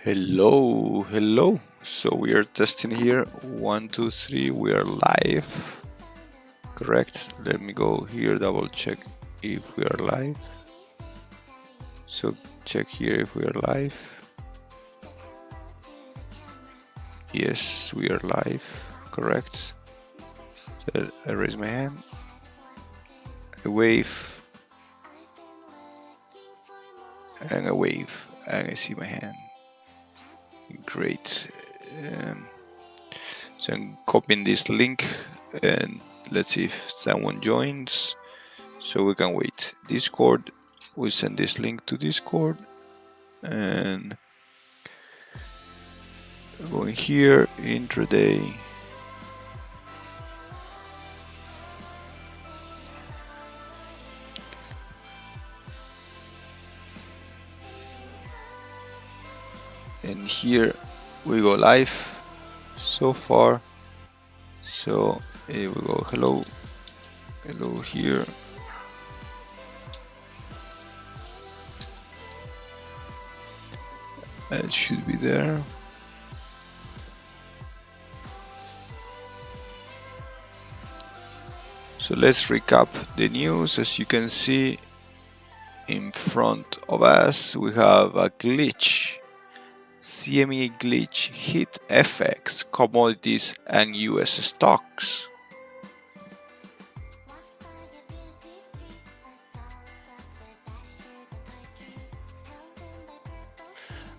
Hello. So we are testing here. 1, 2, 3. We are live. Correct. Let me go here, double check if we are live. So check here if we are live. Yes, we are live. Correct. So I raise my hand. I wave. And I wave. And I see my hand. Great. So I'm copying this link and let's see if someone joins so we can wait. Discord, we send this link to Discord and going here, intraday. And here we go live so far. So here we go. Hello here. It should be there. So let's recap the news. As you can see in front of us, we have a glitch. CME glitch hit FX, commodities and US stocks.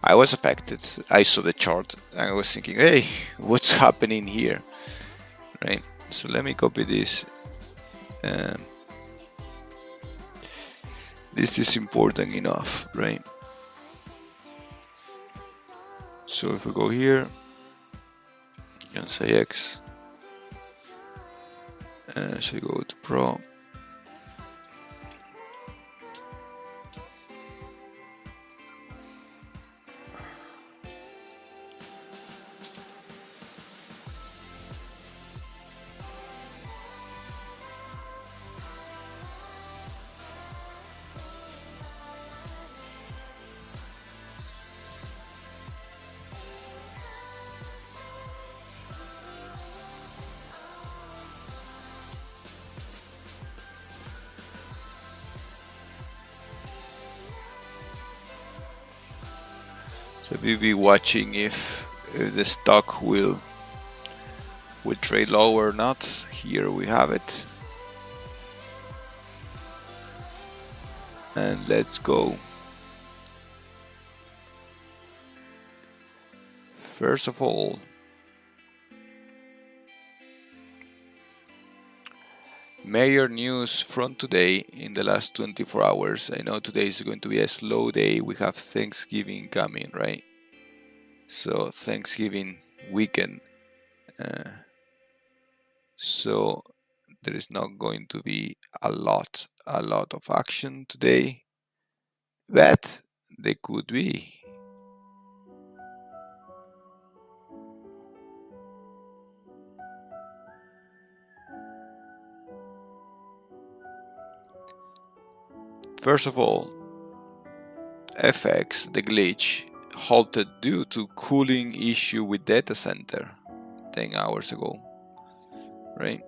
I was affected. I saw the chart and I was thinking, hey, what's happening here? Right? So let me copy this. This is important enough, right? So if we go here and say X, and so go to Pro. So we'll be watching if the stock will trade lower or not. Here we have it. And let's go. First of all, major news from today in the last 24 hours. I know today is going to be a slow day. We have Thanksgiving coming, right? So Thanksgiving weekend. So there is not going to be a lot of action today, but there could be. First of all, FX, the glitch, halted due to cooling issue with data center 10 hours ago, right?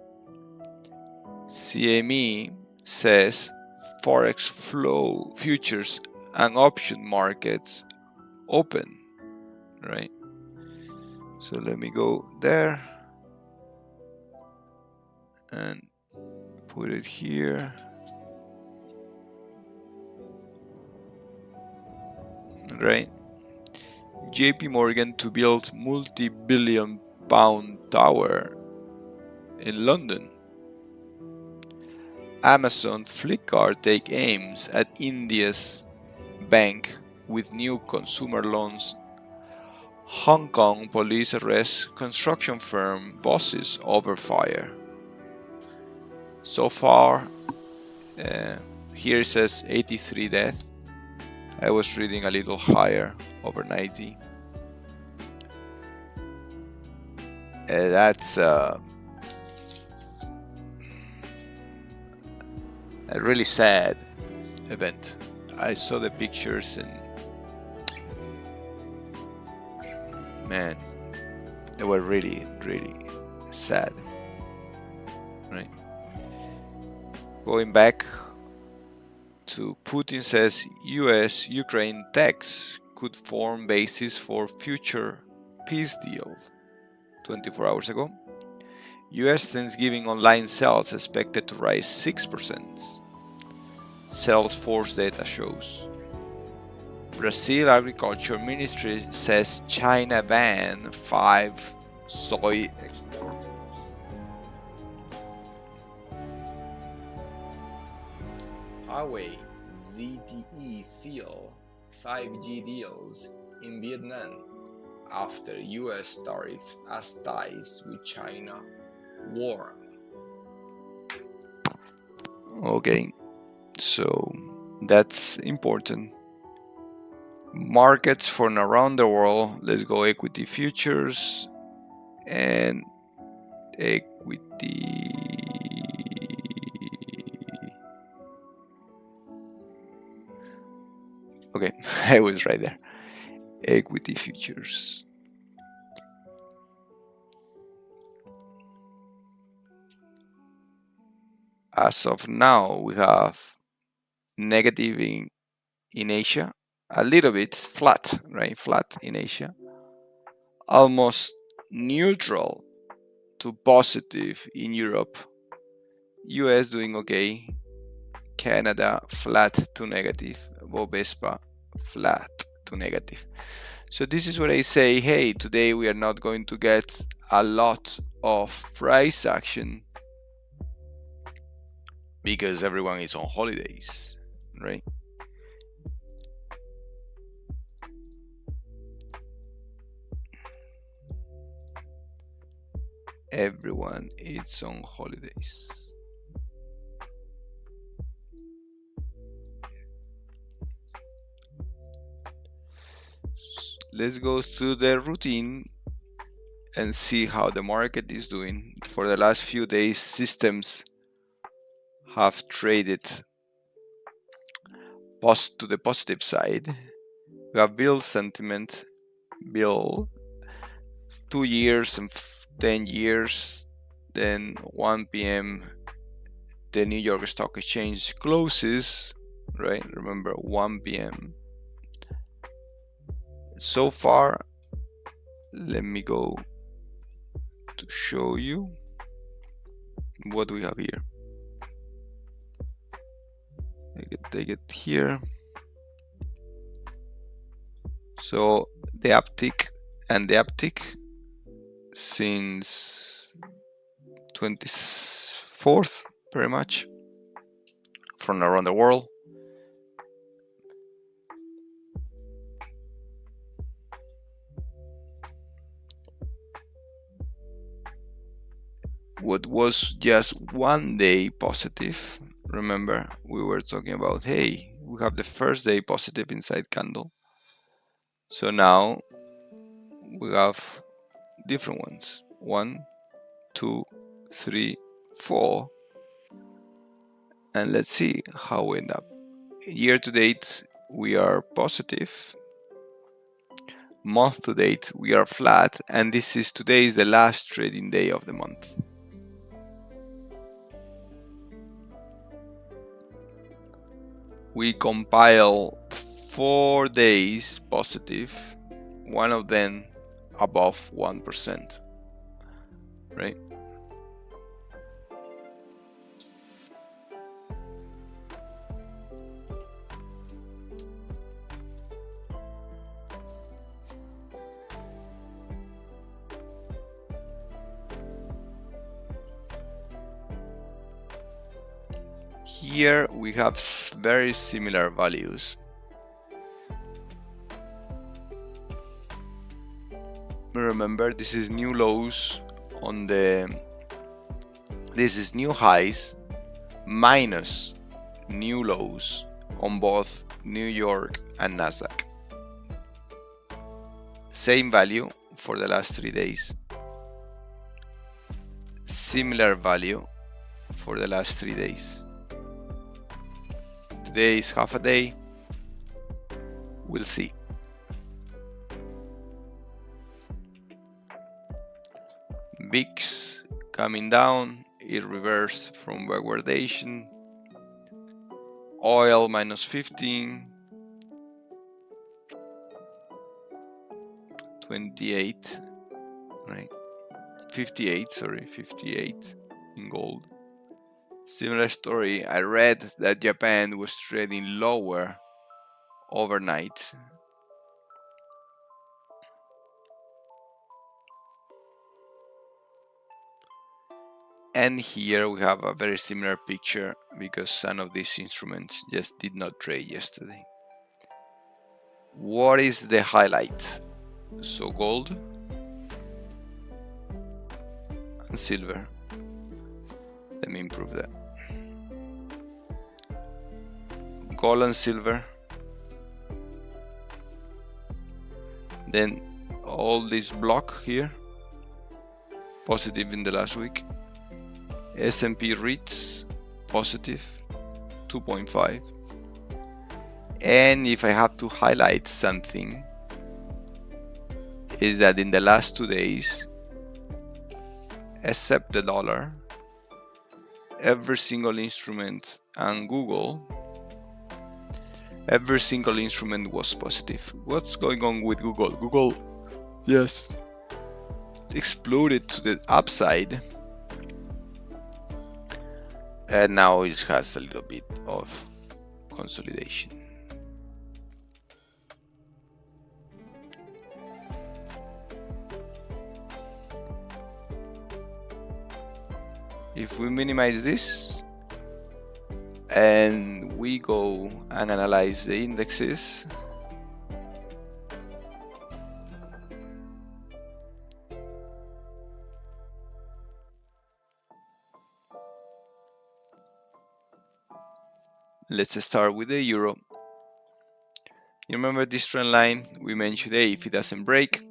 CME says Forex flow futures and option markets open, right? So let me go there and put it here. Right? JP Morgan to build multi-billion pound tower in London. Amazon Flipkart take aims at India's bank with new consumer loans. Hong Kong police arrest construction firm bosses over fire. So far, here it says 83 deaths. I was reading a little higher, over 90. That's a really sad event. I saw the pictures and man, they were really, really sad, right? Going back to Putin says US-Ukraine talks could form basis for future peace deals. 24 hours ago, US Thanksgiving online sales expected to rise 6%. Salesforce data shows. Brazil Agriculture Ministry says China banned 5 soy exports. Huawei ZTE seal 5G deals in Vietnam after US tariff as ties with China warm. Okay, so that's important. Markets from around the world. Let's go equity futures and equity. Okay, I was right there. Equity futures. As of now, we have negative in Asia, a little bit flat, right? Flat in Asia. Almost neutral to positive in Europe. US doing okay. Canada flat to negative. Bovespa flat to negative. So this is what I say, hey, today we are not going to get a lot of price action because everyone is on holidays, right? Everyone is on holidays. Let's go through the routine and see how the market is doing. For the last few days, systems have traded to the positive side. We have bill sentiment, bill 2 years and 10 years, then 1 p.m. the New York Stock Exchange closes, right? Remember, 1 p.m. So far, let me go to show you what we have here. I can take it here. So the uptick since 24th, pretty much, from around the world. What was just 1 day positive, remember we were talking about, hey, we have the first day positive inside candle. So now we have different ones. 1, 2, 3, 4. And let's see how we end up. Year to date, we are positive. Month to date, we are flat. And today is the last trading day of the month. We compile 4 days positive, one of them above 1%, right? Here we have very similar values. Remember, this is new lows on this is new highs minus new lows on both New York and Nasdaq. Same value for the last 3 days. Similar value for the last 3 days. Today is half a day. We'll see. VIX coming down, it reversed from backwardation. Oil minus 15, 28, right? 58, sorry, 58 in gold. Similar story, I read that Japan was trading lower overnight. And here we have a very similar picture because some of these instruments just did not trade yesterday. What is the highlight? So gold and silver. Let me improve that. Gold and silver. Then all this block here, positive in the last week. S&P REITs, positive, 2.5. And if I have to highlight something, is that in the last 2 days, except the dollar, every single instrument and Google, every single instrument was positive. What's going on with Google? Google just exploded to the upside, and now it has a little bit of consolidation. If we minimize this and we go and analyze the indexes, let's start with the euro. You remember this trend line? We mentioned, hey, if it doesn't break,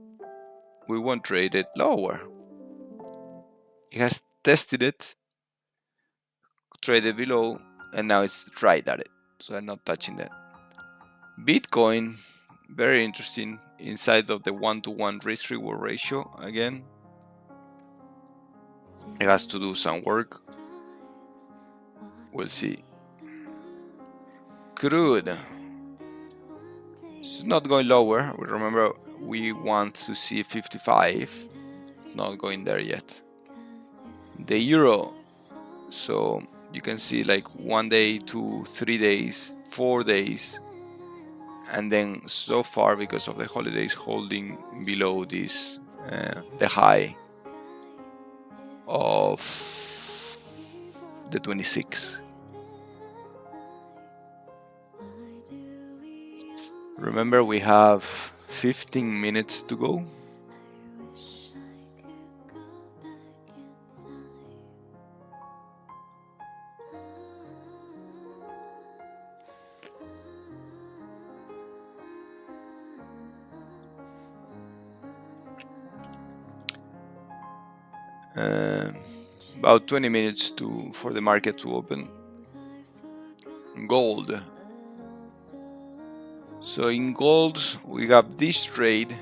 we won't trade it lower. It has tested it, traded below, and now it's right at it. So I'm not touching that. Bitcoin, very interesting, inside of the 1-to-1 risk reward ratio again. It has to do some work. We'll see. Crude. It's not going lower. Remember, we want to see 55. Not going there yet. The euro. So you can see like 1 day, 2, 3 days, 4 days. And then so far, because of the holidays, holding below this, the high of the 26. Remember, we have 15 minutes to go. About 20 minutes for the market to open. Gold. So in gold, we have this trade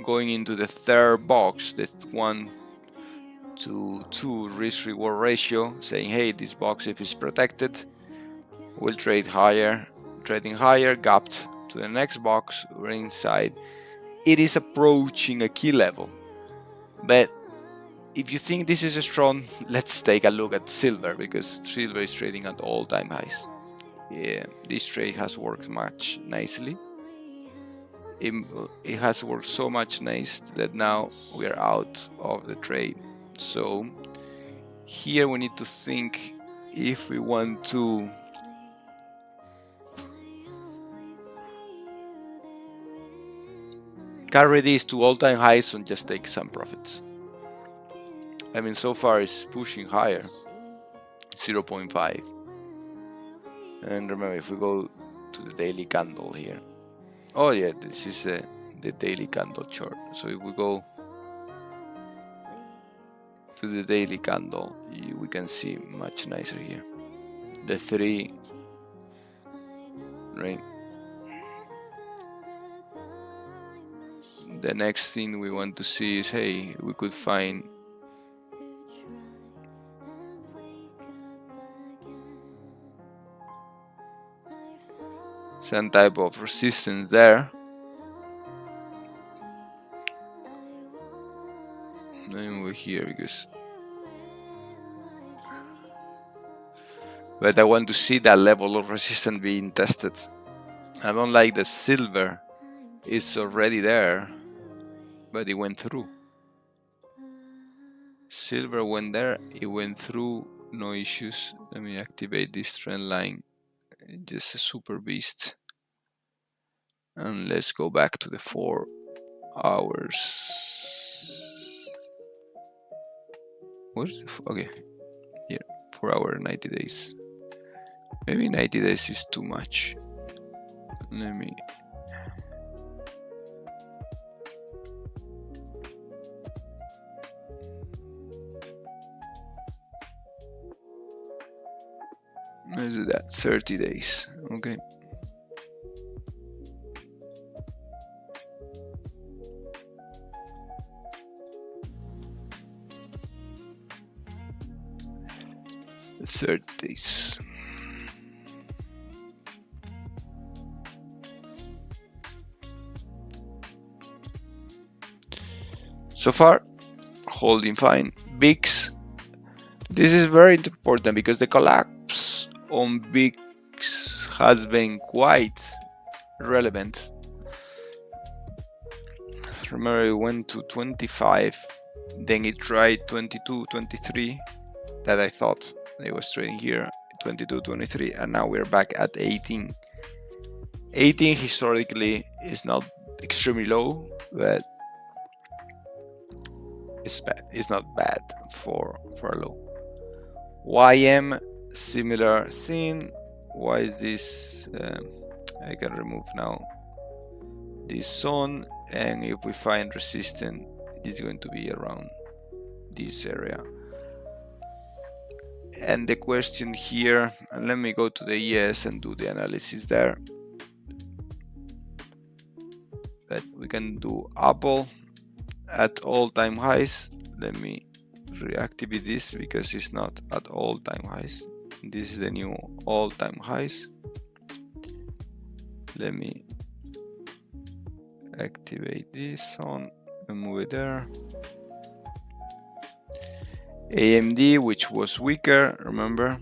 going into the third box, that's 1-to-2 risk reward ratio, saying, hey, this box, if it's protected, will trade higher. Trading higher, gapped to the next box, we're inside. It is approaching a key level. But if you think this is strong, let's take a look at silver, because silver is trading at all-time highs. Yeah, this trade has worked much nicely. It has worked so much nice that now we are out of the trade. So here we need to think if we want to carry this to all-time highs and just take some profits. I mean, so far it's pushing higher, 0.5. And remember, if we go to the daily candle here, oh yeah, this is the daily candle chart. So if we go to the daily candle, we can see much nicer here. The 3, right? The next thing we want to see is, hey, we could find some type of resistance there. And we're here because, but I want to see that level of resistance being tested. I don't like the silver. It's already there, but it went through. Silver went there, it went through, no issues. Let me activate this trend line, just a super beast. And let's go back to the 4 hours. What? Okay, here, 4 hour, 90 days. Maybe 90 days is too much. Let me. Let's do that, 30 days, okay. Third days. So far, holding fine. VIX. This is very important because the collapse on VIX has been quite relevant. Remember, it went to 25, then it tried 22, 23, that I thought it was trading here, 22, 23, and now we're back at 18. 18 historically is not extremely low, but it's bad. It's not bad for a low. YM, similar thing. Why is this? I can remove now this zone, and if we find resistance, it's going to be around this area. And the question here, and let me go to the ES and do the analysis there. But we can do Apple at all-time highs. Let me reactivate this because it's not at all-time highs. This is the new all-time highs. Let me activate this on and move it there. AMD, which was weaker, remember.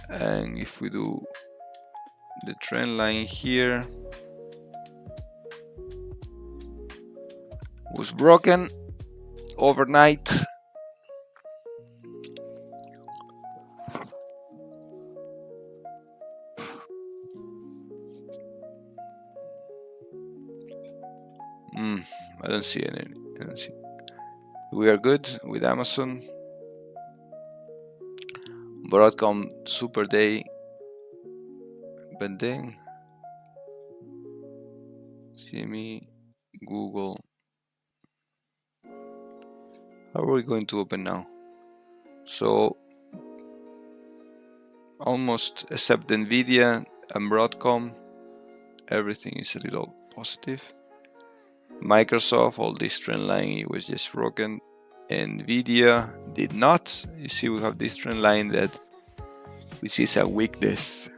And if we do the trend line here, was broken overnight. I don't see any. I don't see. We are good with Amazon. Broadcom super day, but then CME, Google. How are we going to open now? So almost except Nvidia and Broadcom, everything is a little positive. Microsoft, all this trend line, it was just broken. Nvidia did not. You see, we have this trend line that which is a weakness.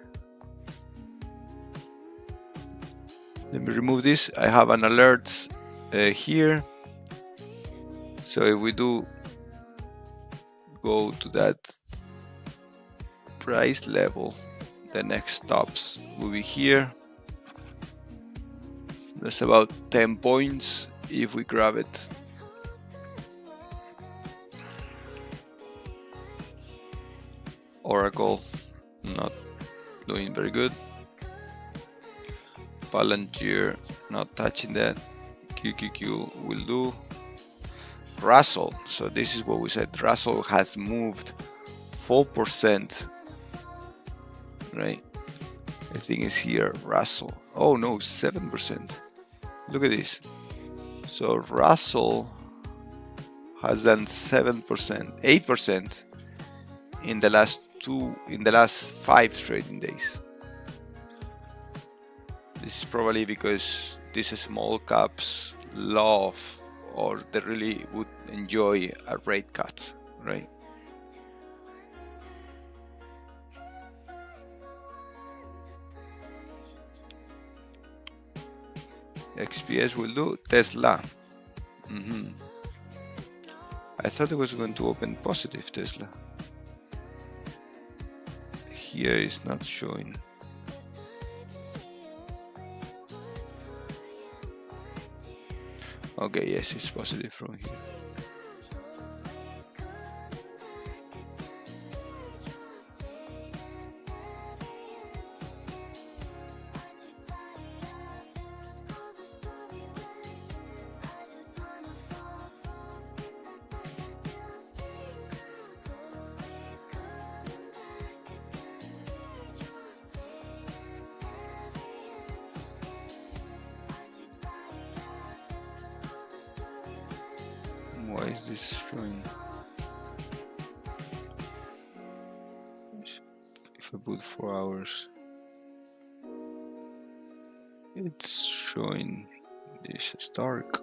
Let me remove this. I have an alert here. So if we do go to that price level, the next stops will be here. That's about 10 points if we grab it. Oracle, not doing very good. Palantir, not touching that. QQQ will do. Russell, so this is what we said. Russell has moved 4%, right? I think it's here, Russell. Oh no, 7%. Look at this. So Russell has done 7%, 8% in the last 5 trading days. This is probably because these small caps love, or they really would enjoy a rate cut, right? XPS will do. Tesla. I thought it was going to open positive, Tesla. Here is not showing. Okay, yes, it's positive from here. Why is this showing? If I put 4 hours, it's showing this is dark.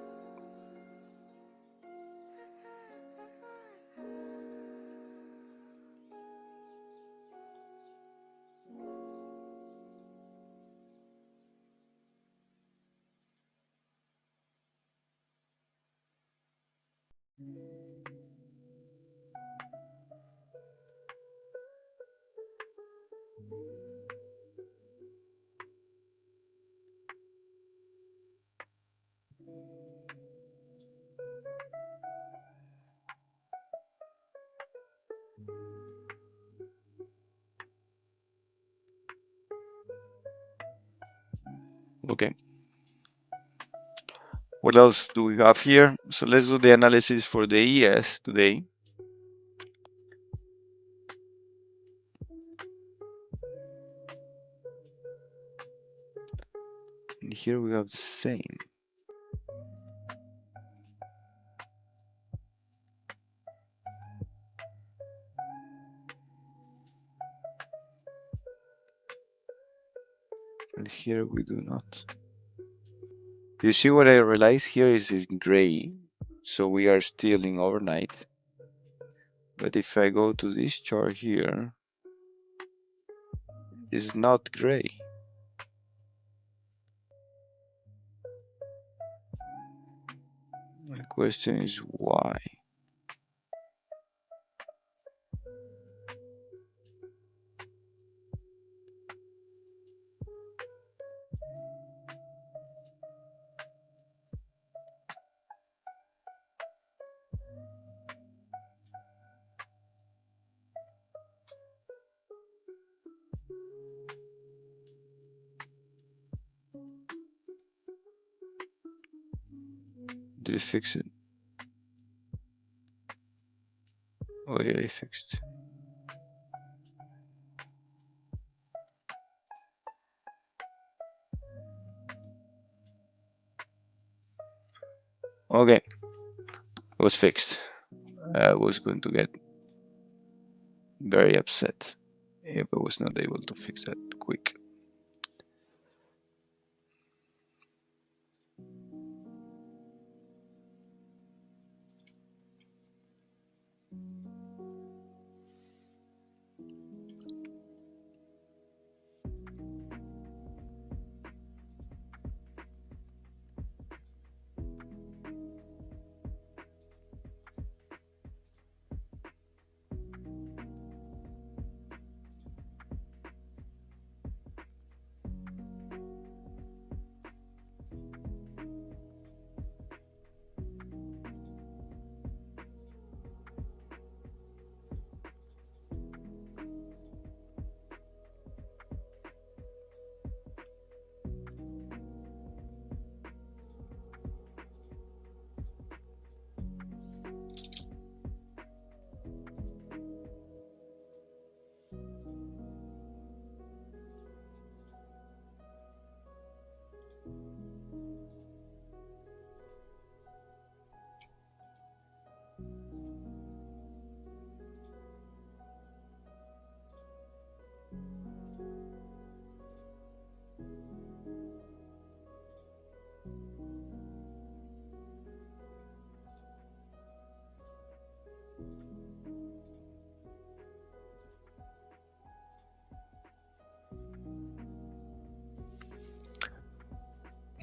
Okay. What else do we have here? So let's do the analysis for the ES today. And here we have the same. And here we do not. You see what I realize here is in gray. So we are still in overnight. But if I go to this chart here, it's not gray. My question is why? Did it fix it? Oh yeah, it fixed. Okay, it was fixed. I was going to get very upset if I was not able to fix that quick.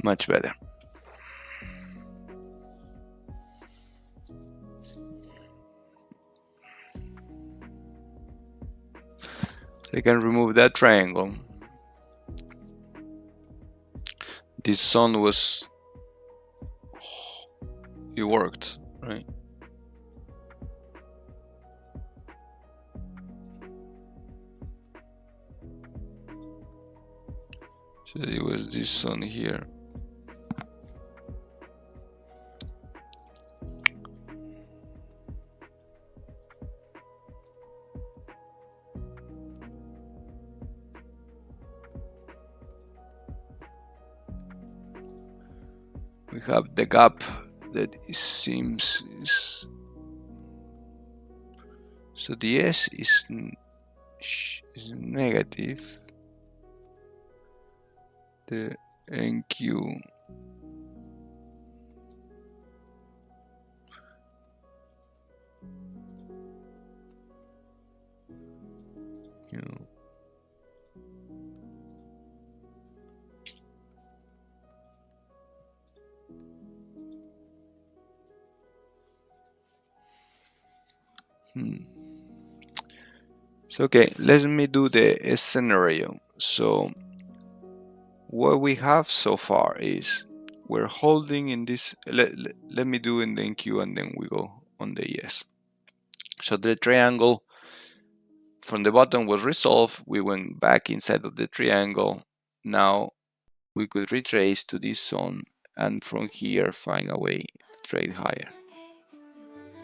Much better. I can remove that triangle. This zone was, it worked, right? So it was this zone here. We have the gap that seems is, so the S is negative. The NQ So okay, let me do the scenario. So what we have so far is we're holding in this, let me do in the NQ and then we go on the ES. So the triangle from the bottom was resolved. We went back inside of the triangle. Now we could retrace to this zone and from here find a way to trade higher.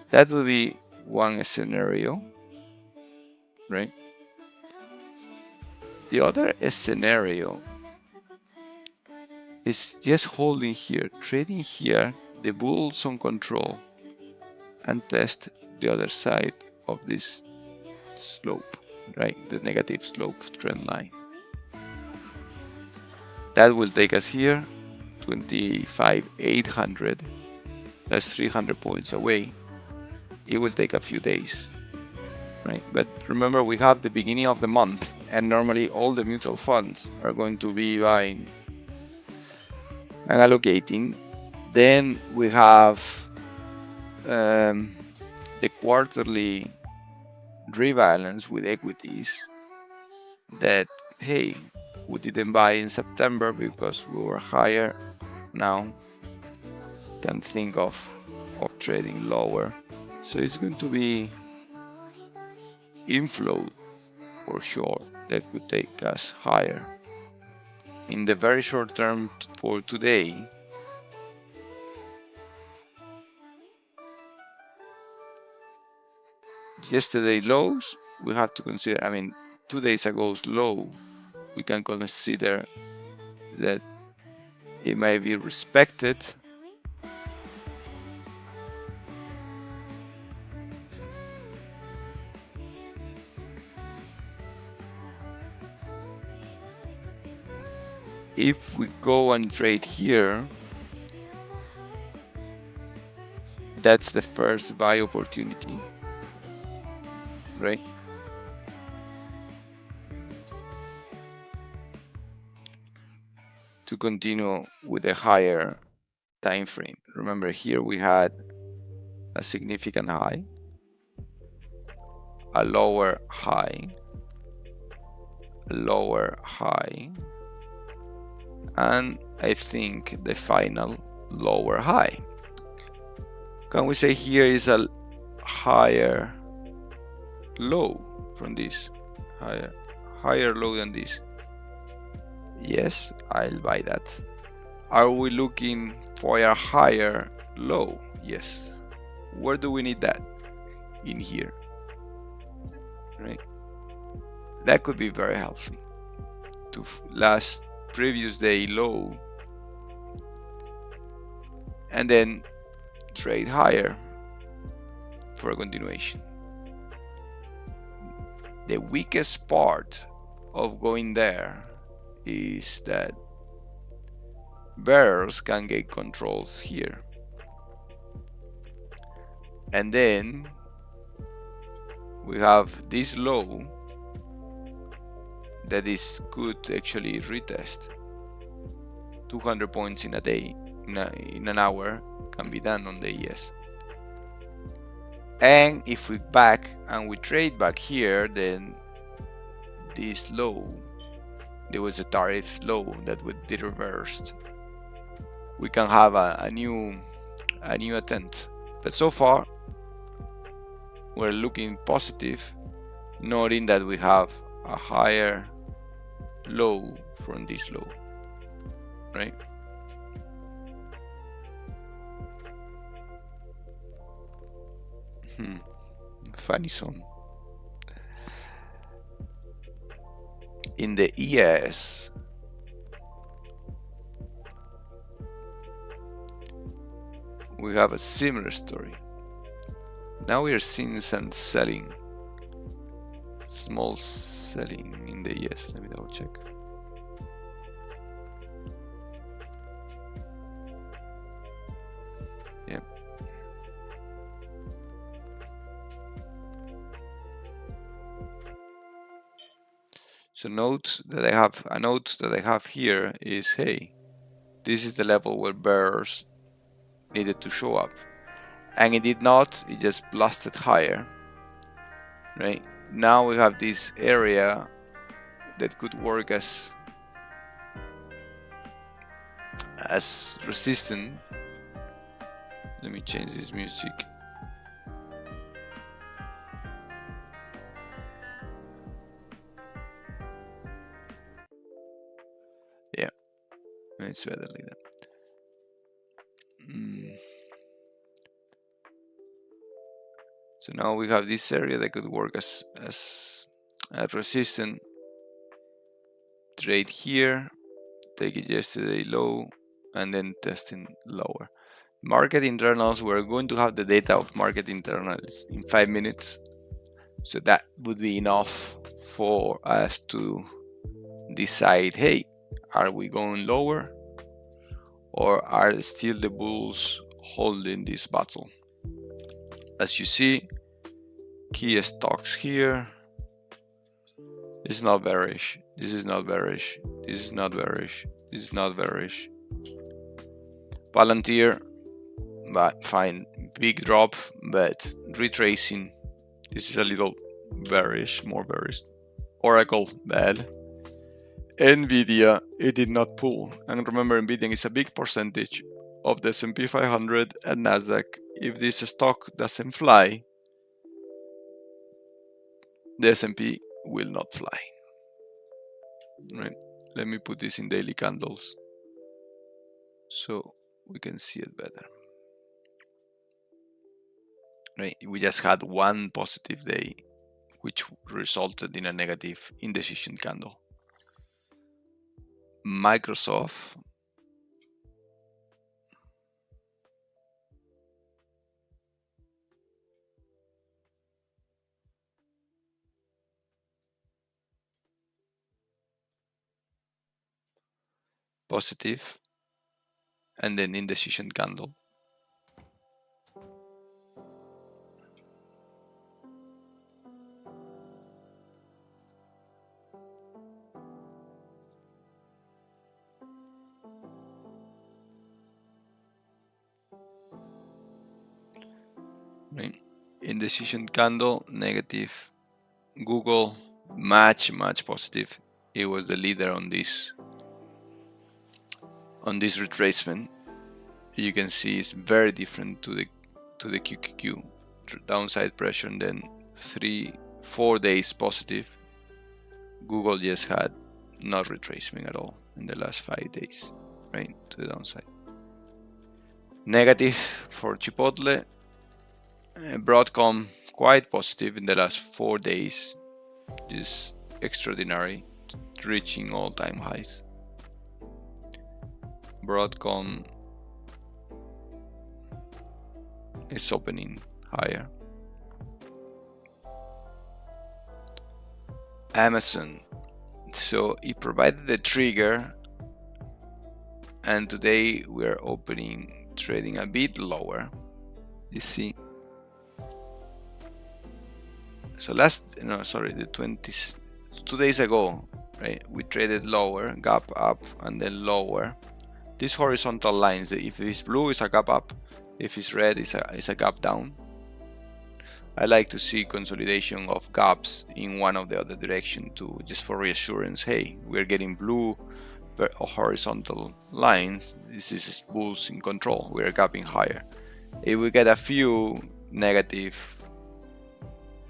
That would be one scenario, right? The other scenario is just holding here, trading here, the bulls on control, and test the other side of this slope, right? The negative slope trend line. That will take us here, 25,800. That's 300 points away. It will take a few days, right? But remember, we have the beginning of the month, and normally all the mutual funds are going to be buying and allocating. Then we have the quarterly rebalance with equities that, hey, we didn't buy in September because we were higher. Now can think of trading lower. So it's going to be inflow for sure that could take us higher. In the very short term for today, yesterday lows, we have to consider, I mean, 2 days ago's low, we can consider that it may be respected. If we go and trade here, that's the first buy opportunity, right? To continue with a higher time frame. Remember, here we had a significant high, a lower high, a lower high, and I think the final lower high. Can we say here is a higher low from this, higher low than this? Yes, I'll buy that. Are we looking for a higher low? Yes. Where do we need that? In here, right? That could be very healthy to last previous day low and then trade higher for a continuation. The weakest part of going there is that bears can get controls here, and then we have this low that is good to actually retest. 200 points in a day, in an hour, can be done on the ES. And if we back and we trade back here, then this low, there was a tariff low that would be reversed, we can have a new attempt. But so far we're looking positive, noting that we have a higher low from this low, right? Funny song. In the ES, we have a similar story. Now we are seeing some selling, small selling in the ES. Let me double check. Yeah. So a note that I have here is, hey, this is the level where bears needed to show up, and it did not. It just blasted higher, right? Now we have this area that could work as resistance. Let me change this music. Yeah, it's better like that. So now we have this area that could work as a resistance. Trade here, take it yesterday low, and then testing lower. Market internals, we're going to have the data of market internals in 5 minutes. So that would be enough for us to decide, hey, are we going lower, or are still the bulls holding this battle? As you see, key stocks here. This is not bearish. This is not bearish. This is not bearish. This is not bearish. Palantir, but fine, big drop, but retracing. This is a little bearish, more bearish. Oracle, bad. Nvidia, it did not pull. And remember, Nvidia is a big percentage of the S&P 500 and Nasdaq. If this stock doesn't fly, the S&P will not fly. Right? Let me put this in daily candles so we can see it better. Right? We just had one positive day, which resulted in a negative indecision candle. Microsoft, positive, and then indecision candle. Right? Indecision candle, negative. Google, much positive. It was the leader on this retracement. You can see it's very different to the QQQ. Downside pressure, and then 3-4 days positive. Google just had not retracement at all in the last 5 days, right, to the downside. Negative for Chipotle. Broadcom, quite positive in the last 4 days. This extraordinary, reaching all-time highs. Broadcom is opening higher. Amazon, so it provided the trigger, and today we are opening trading a bit lower. You see, so the 20s, 2 days ago, right, we traded lower, gap up, and then lower. These horizontal lines, if it's blue, it's a gap up. If it's red, it's a gap down. I like to see consolidation of gaps in one of the other direction to just for reassurance. Hey, we're getting blue or horizontal lines. This is bulls in control. We're gapping higher. If we get a few negative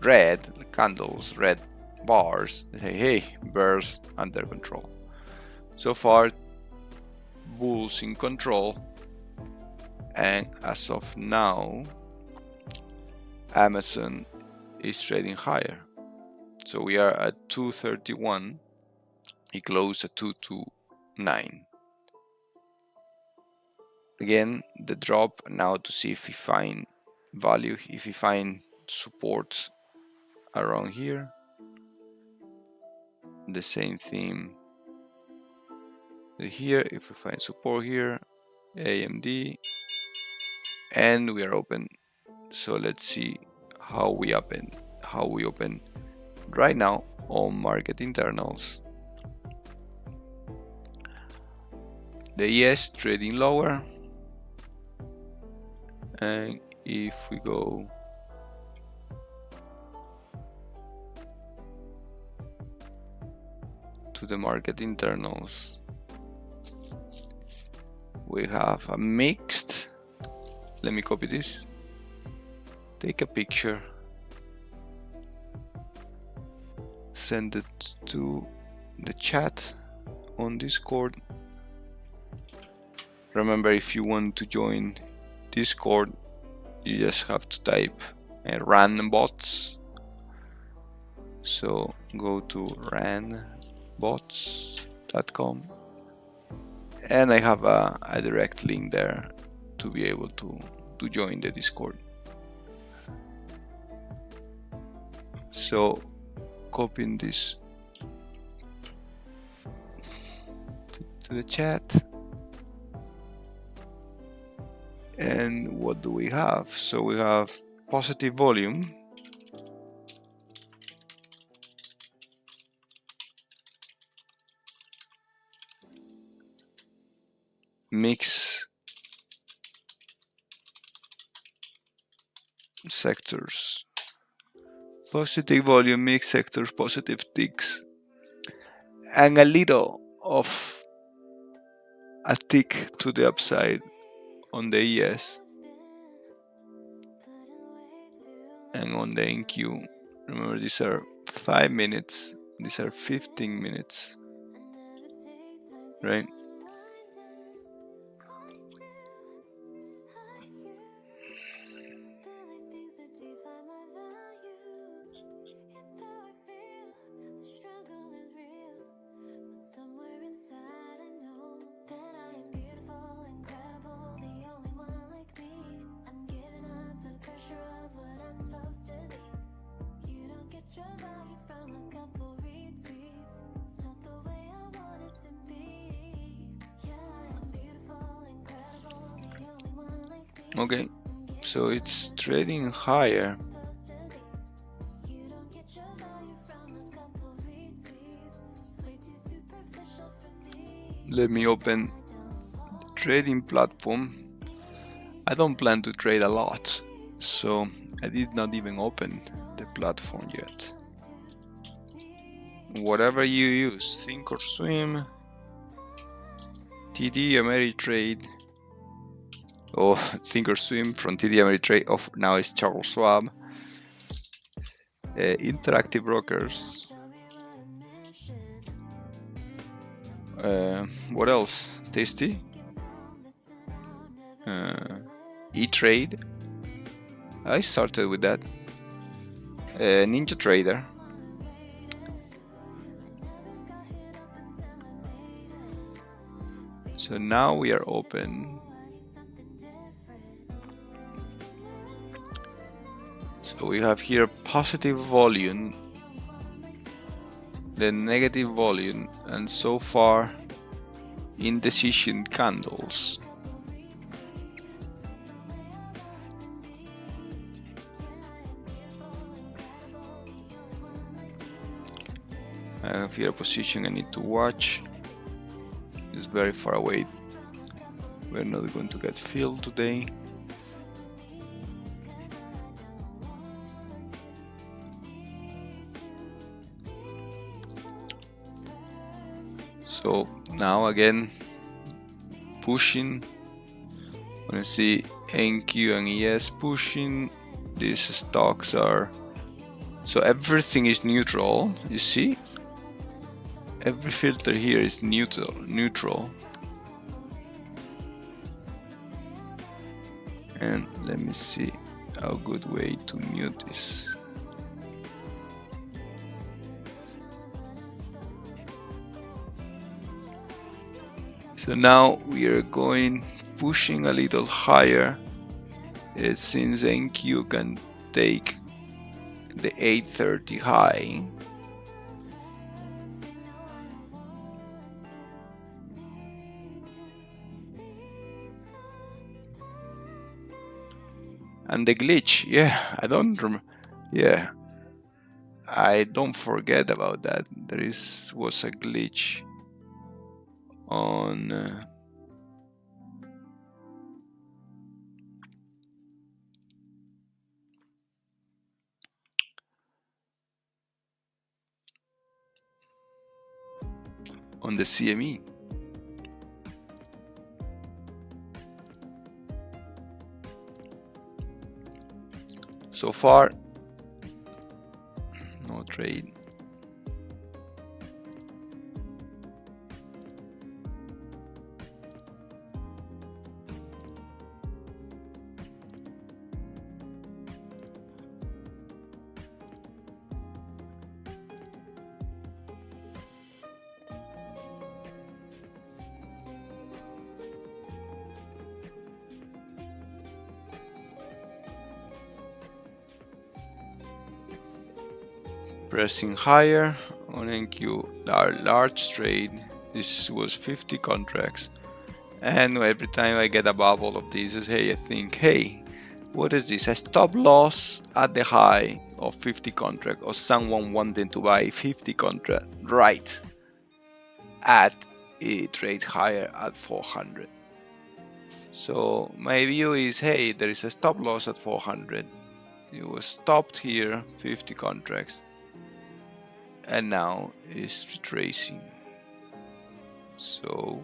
red candles, red bars, say, hey, bears under control. So far, bulls in control, and as of now, Amazon is trading higher. So we are at 231. It closed at 229. Again, the drop now to see if we find value, if we find supports around here. The same theme here. If we find support here, AMD, and we are open. So let's see how we open right now on market internals. The ES trading lower, and if we go to the market internals, we have a mixed. Let me copy this, take a picture, send it to the chat on Discord. Remember, if you want to join Discord, you just have to type random bots. So go to randbots.com, and I have a direct link there to be able to join the Discord. So copying this to the chat. And what do we have? So we have positive volume, mix sectors, positive volume, mix sectors, positive ticks, and a little of a tick to the upside on the ES and on the NQ. Remember, these are 5 minutes, these are 15 minutes, right? Okay, so it's trading higher. Let me open the trading platform. I don't plan to trade a lot, so I did not even open the platform yet. Whatever you use, Thinkorswim, TD Ameritrade, or Thinkorswim from TD Ameritrade, now it's Charles Schwab, Interactive Brokers, what else? Tasty, E-Trade, I started with that, Ninja Trader, so now we are open. So we have here positive volume, then negative volume, and so far indecision candles. I have here a position I need to watch. It's very far away. We're not going to get filled today. So now again pushing. When you see NQ and ES pushing, these stocks are, so everything is neutral. You see, every filter here is neutral. And let me see a good way to mute this. So now we are pushing a little higher. Since NQ can take the 830 high. And the glitch, yeah, I don't remember. Yeah, I don't forget about that. Was a glitch on the CME. So far, no trade. Pressing higher on NQ, large trade. This was 50 contracts. And every time I get above all of these, hey, I think, hey, what is this? A stop loss at the high of 50 contract, or someone wanting to buy 50 contract right at it trades higher at 400. So my view is, hey, there is a stop loss at 400. It was stopped here, 50 contracts, and now it's retracing. So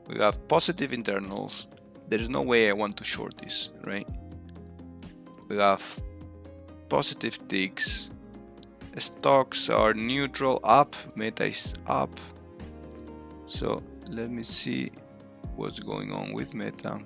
we have positive internals. There is no way I want to short this, right? We have positive ticks. Stocks are neutral up, Meta is up. So let me see what's going on with Meta.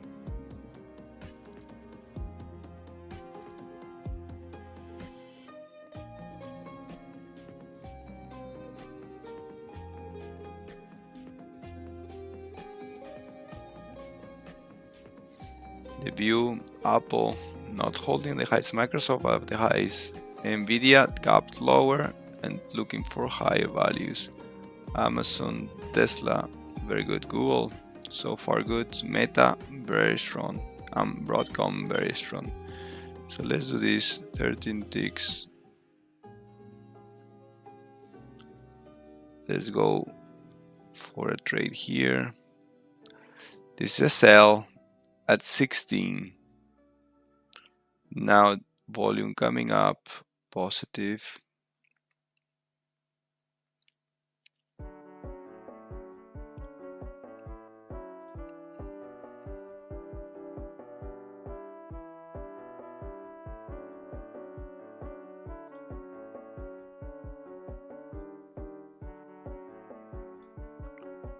The view, Apple not holding the highs, Microsoft have the highs, Nvidia gapped lower and looking for higher values. Amazon, Tesla, very good. Google, so far good. Meta, very strong. Broadcom, very strong. So let's do this 13 ticks. Let's go for a trade here. This is a sell at 16. Now volume coming up, positive.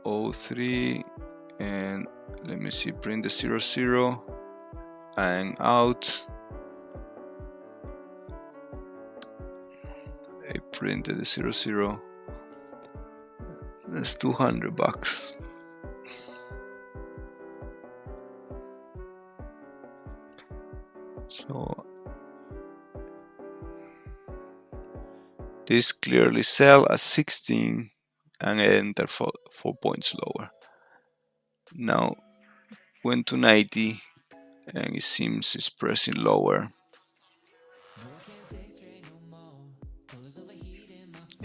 O3, and let me see, print the 00 and out. I printed the 00. That's $200. So this clearly sell at 16 and enter 4 points lower. Now went to 90 and it seems it's pressing lower.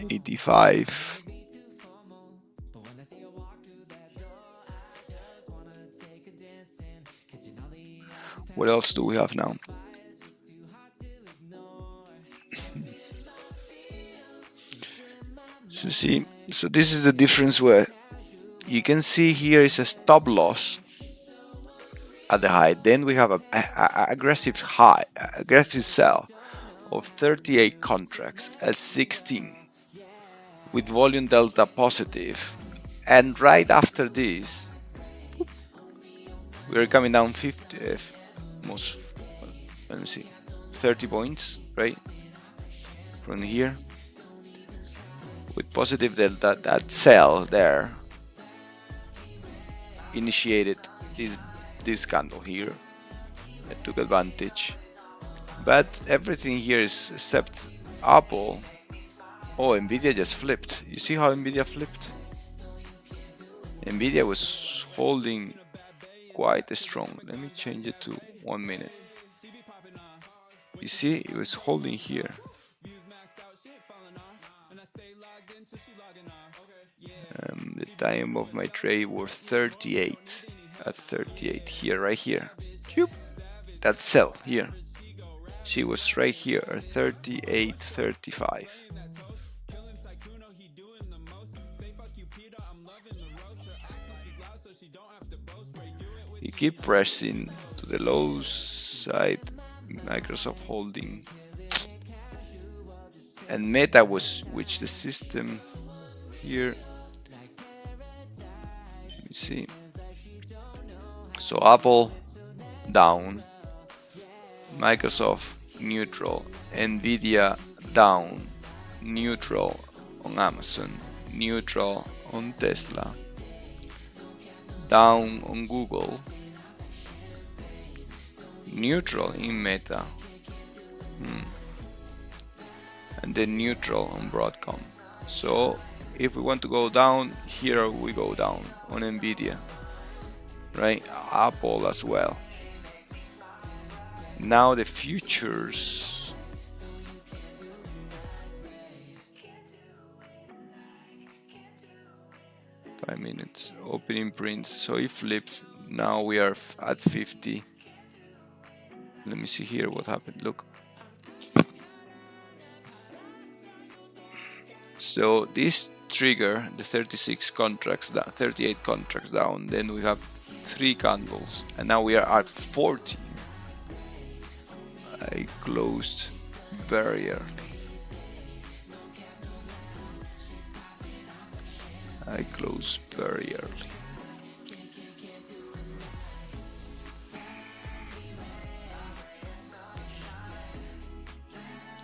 85. What else do we have now? So see, so this is the difference where you can see here is a stop loss at the high. Then we have a aggressive high, aggressive sell of 38 contracts at 16 with volume delta positive. And right after this, we are coming down 50, almost, let me see, 30 points, right? From here, with positive delta, that sell there initiated this candle here. I took advantage, but everything here is except Apple. Oh, Nvidia just flipped. You see how Nvidia flipped? Nvidia was holding quite strong. Let me change it to 1 minute. You see, it was holding here. The time of my trade was 38. At 38 here, right here. That sell here. She was right here at 38.35. You keep pressing to the low side. Microsoft holding, and Meta was which the system here. Let me see. So Apple down, Microsoft neutral, Nvidia down, neutral on Amazon, neutral on Tesla, down on Google, neutral in Meta, and then neutral on Broadcom. So if we want to go down, here we go down on Nvidia, right? Apple as well. Now the futures. Five minutes opening print. So it flipped. Now we are at 50. Let me see here what happened. Look. So this trigger the 36 contracts down, 38 contracts down. Then we have 3 candles, and now we are at 40. I closed very early. I closed very early.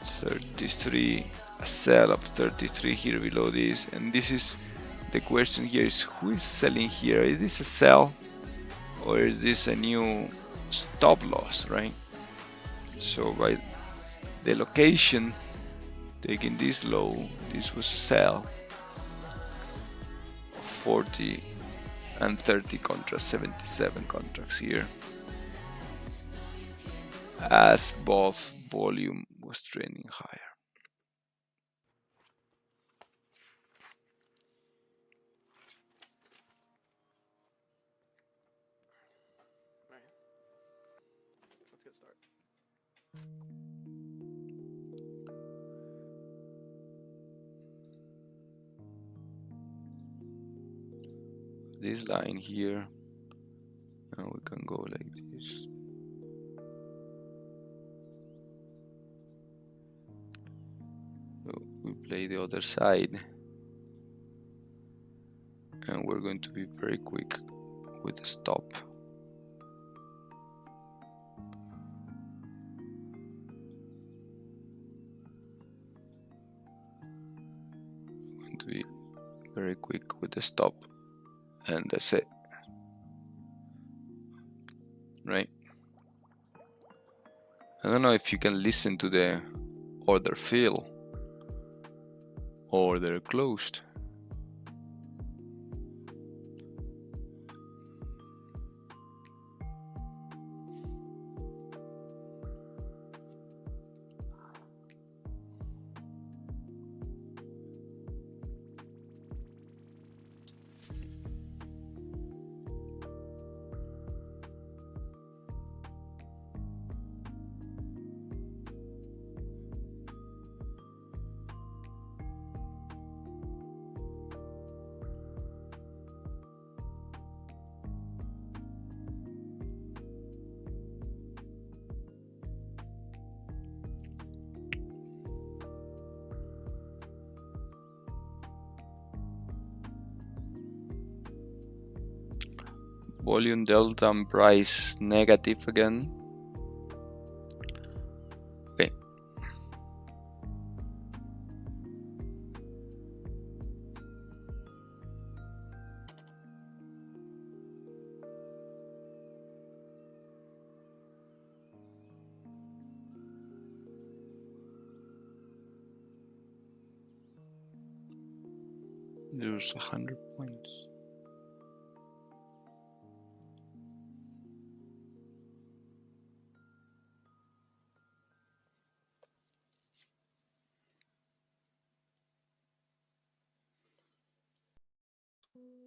$33, a sell of 33 here below this, and this is the question here is who is selling here? Is this a sell or is this a new stop loss, right? So by the location, taking this low, this was a sell of 40 and 30 contracts, 77 contracts here, as both volume was trending higher. Let's get started. This line here, and we can go like this. So we play the other side, and we're going to be very quick with the stop. Going to be very quick with the stop, and that's it, right? I don't know if you can listen to the order fill. Order closed. volume delta and price negative again. Okay. There's 100 points.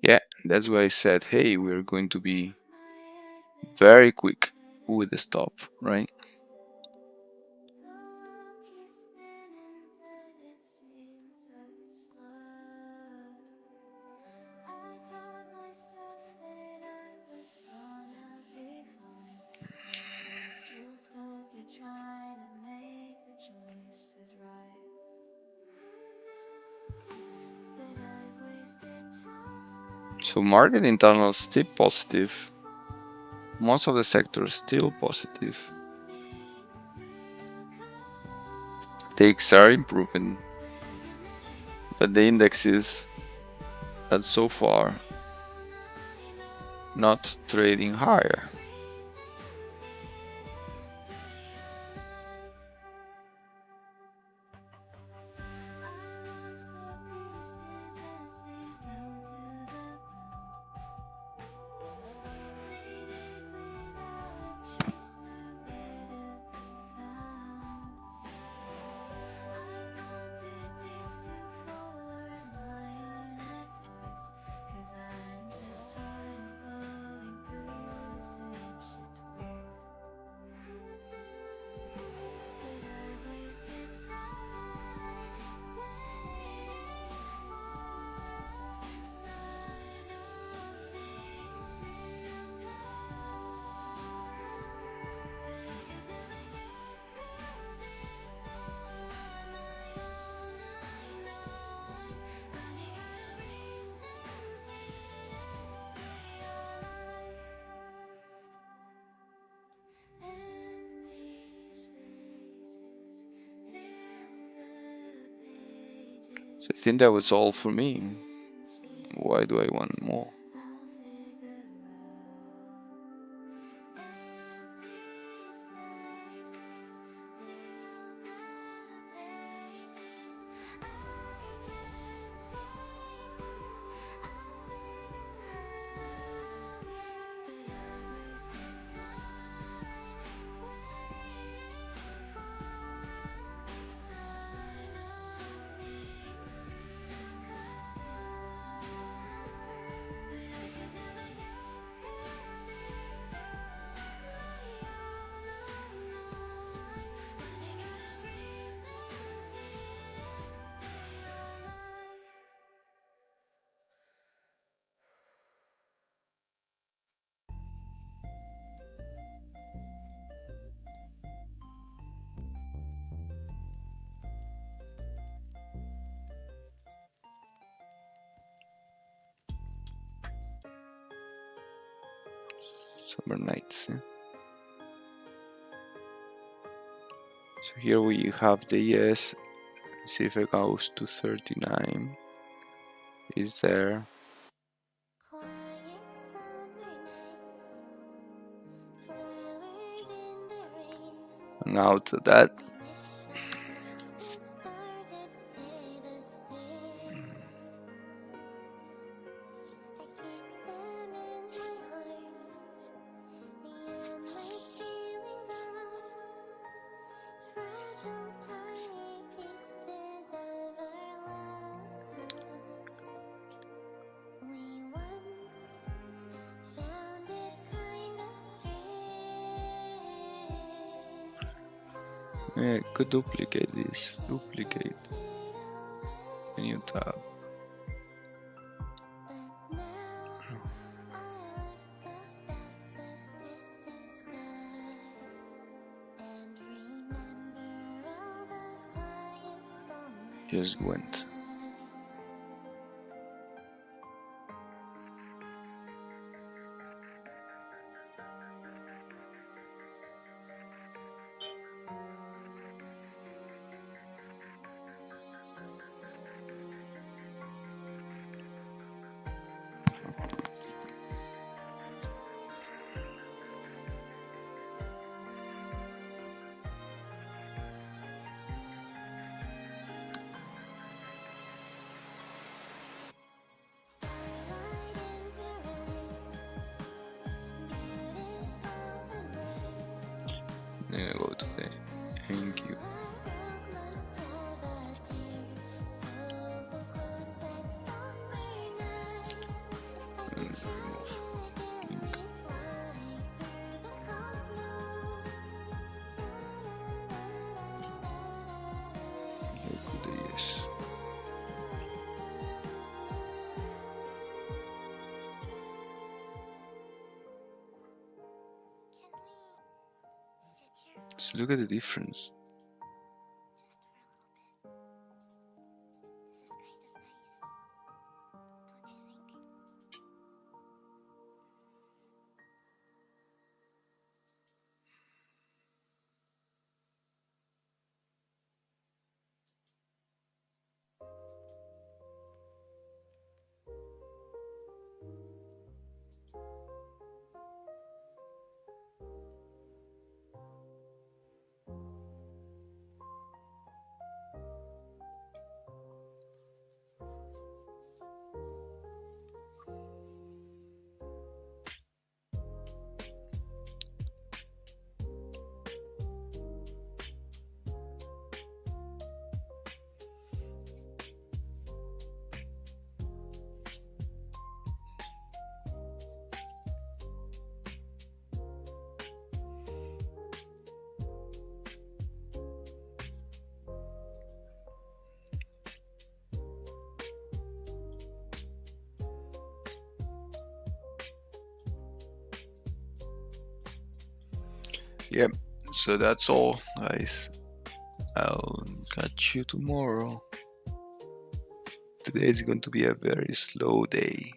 Yeah, that's why I said, hey, we're going to be very quick with the stop, right? So market internal still positive. Most of the sectors still positive. Takes are improving, but the indexes are so far not trading higher. So I think that was all for me. Why do I want more? Summer nights. So here we have the yes. See if it goes to 39. Is there? And out of that. Yeah, could duplicate this. Duplicate. A new tab. Just went. I'm gonna go to the NQ. And remove link. Here could the yes. So look at the difference. Yep, so that's all, guys. I'll catch you tomorrow. Today is going to be a very slow day.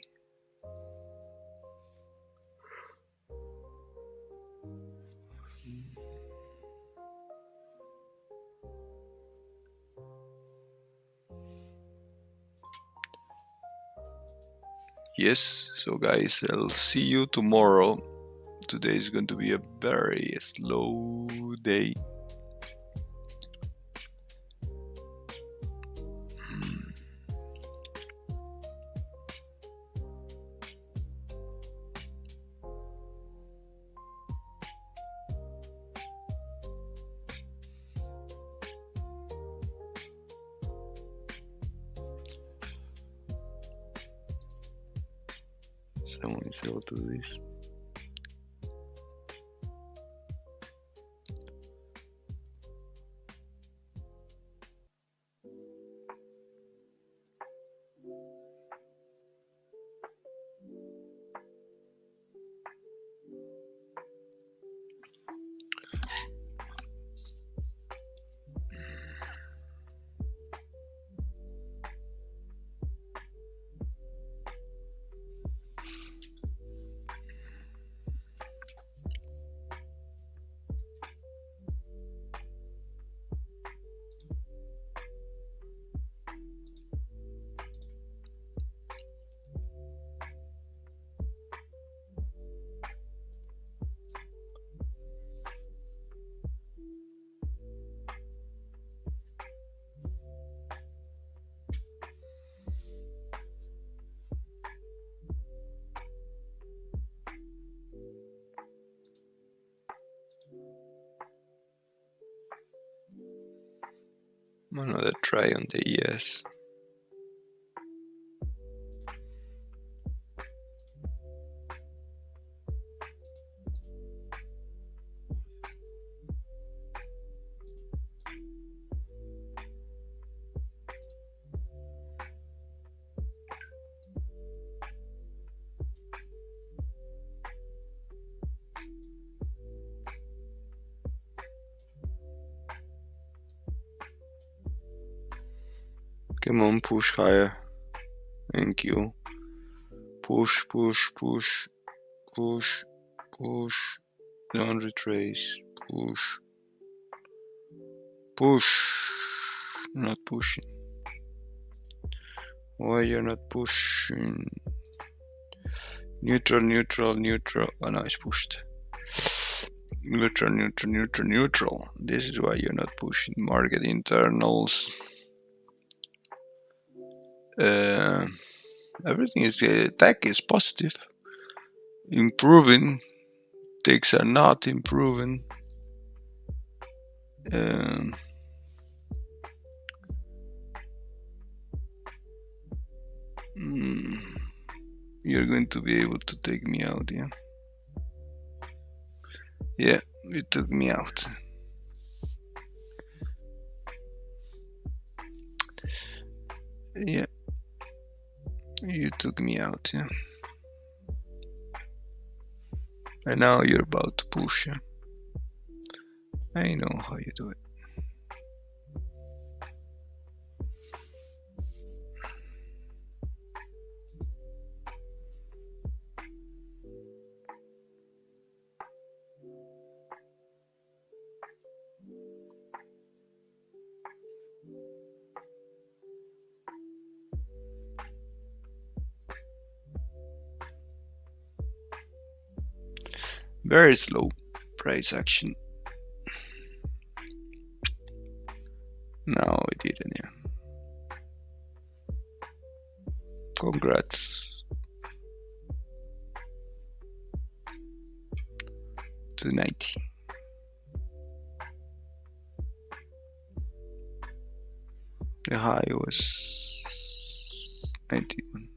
Yes, so guys, I'll see you tomorrow. Today is going to be a very slow day. Someone is able to do this. Another try on the ES. Come on, push higher. Thank you. Push, push, push, push, push. Don't retrace. Push. Push. Not pushing. Why you're not pushing? Neutral, neutral, neutral. Oh no, it's pushed. Neutral, neutral, neutral, neutral. This is why you're not pushing market internals. Everything is tech is positive, improving. Ticks are not improving. You're going to be able to take me out, yeah? Yeah, you took me out. Yeah, you took me out, yeah. And now you're about to push, yeah? I know how you do it. Very slow price action. No, we didn't, yeah. Congrats. 290. The high was 91.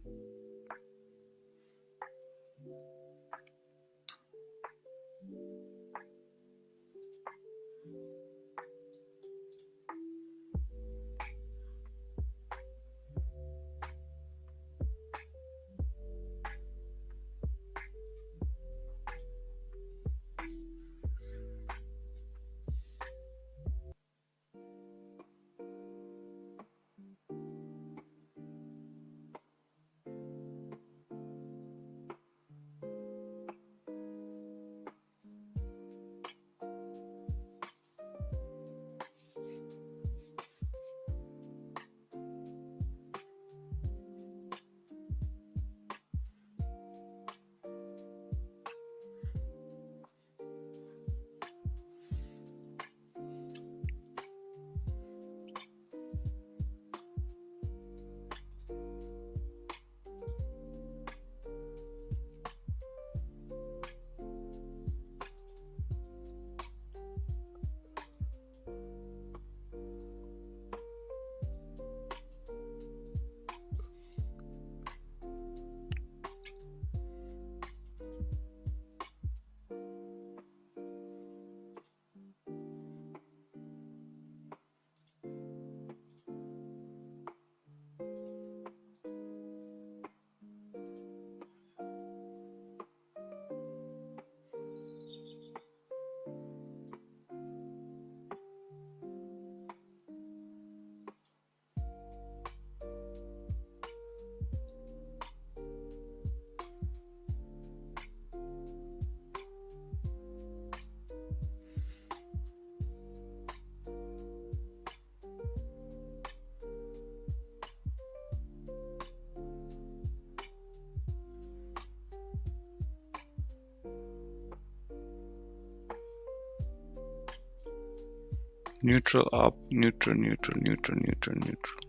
Neutral up, neutral, neutral, neutral, neutral, neutral.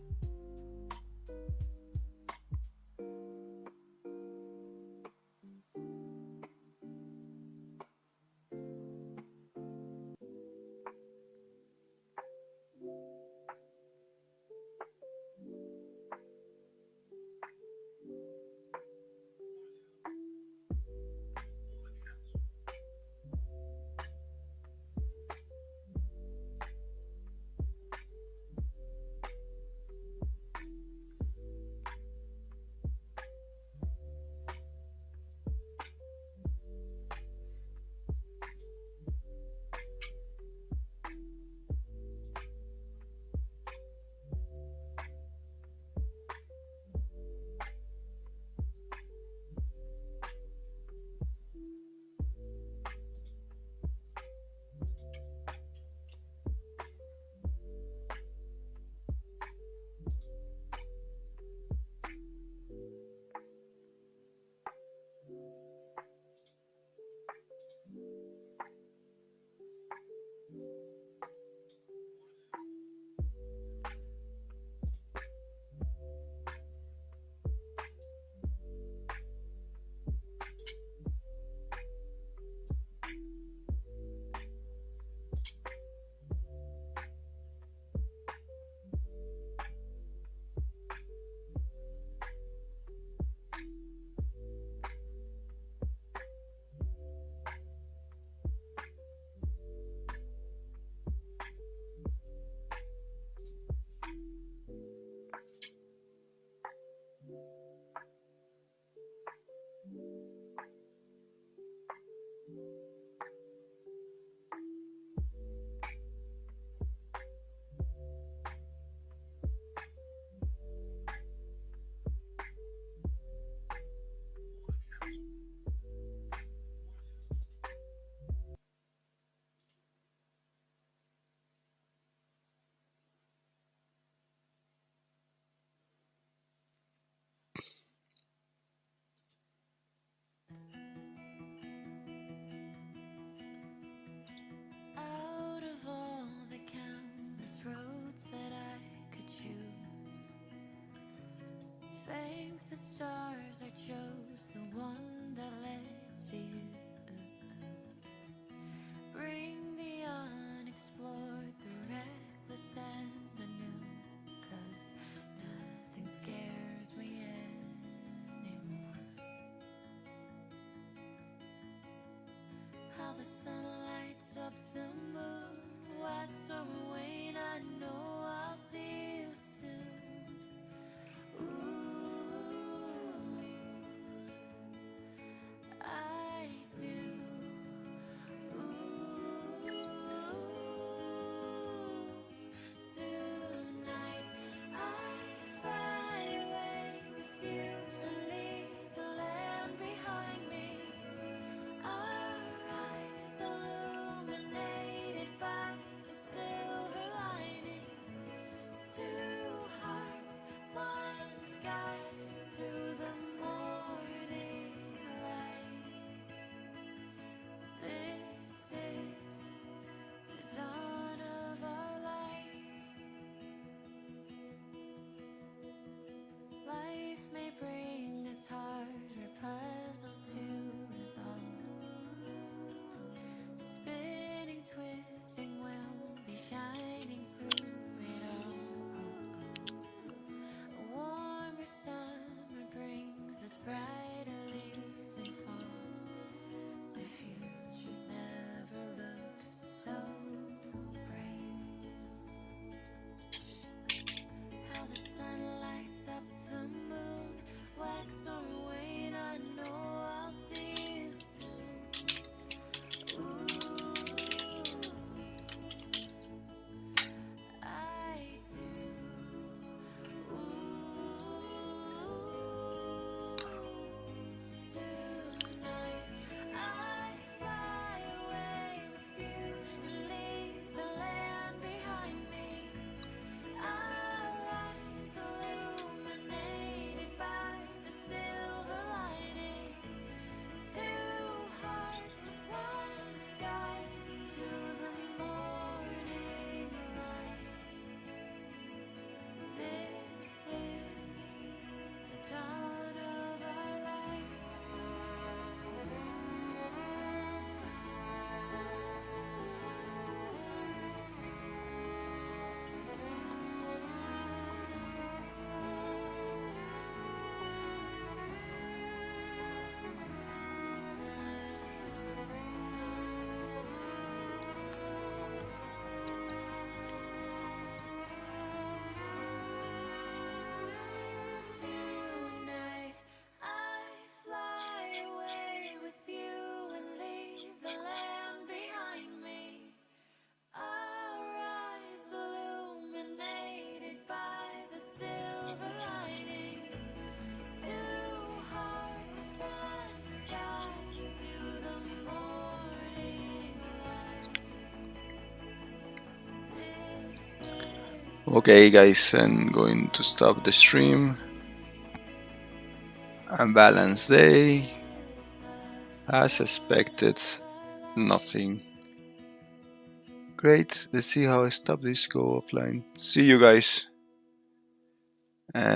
chose the one that led to you. Bring the unexplored, the reckless and the new, 'cause nothing scares me anymore. How the sun lights up the moon, wax or wane, I know I'll see you soon. Ooh, I do. Tonight I fly away with you and leave the land behind me. Our eyes illuminated by the silver lining. Two hearts, one sky, to the morning light. This is the dawn of our life. Life may bring us harder puzzles to resolve. Spinning, twisting, we'll be shining through it all. A warmer summer brings us brighter leaves in fall. The future's never looked so bright. How the sun lights up the moon, wax or wane, I know I'll see you soon. Ooh, I do. Tonight I fly away with you and leave the land behind me. Our eyes illuminated by the silver lining. Two hearts, one sky, to the morning light. This is the dawn of our life. Tonight I fly away with you and leave the land behind me. Our eyes illuminated by the silver lining. Two hearts, one sky, to the morning light. This is Okay guys, I'm going to stop the stream. A balanced day. As expected, nothing great. Let's see how I stop this, go offline. See you guys. And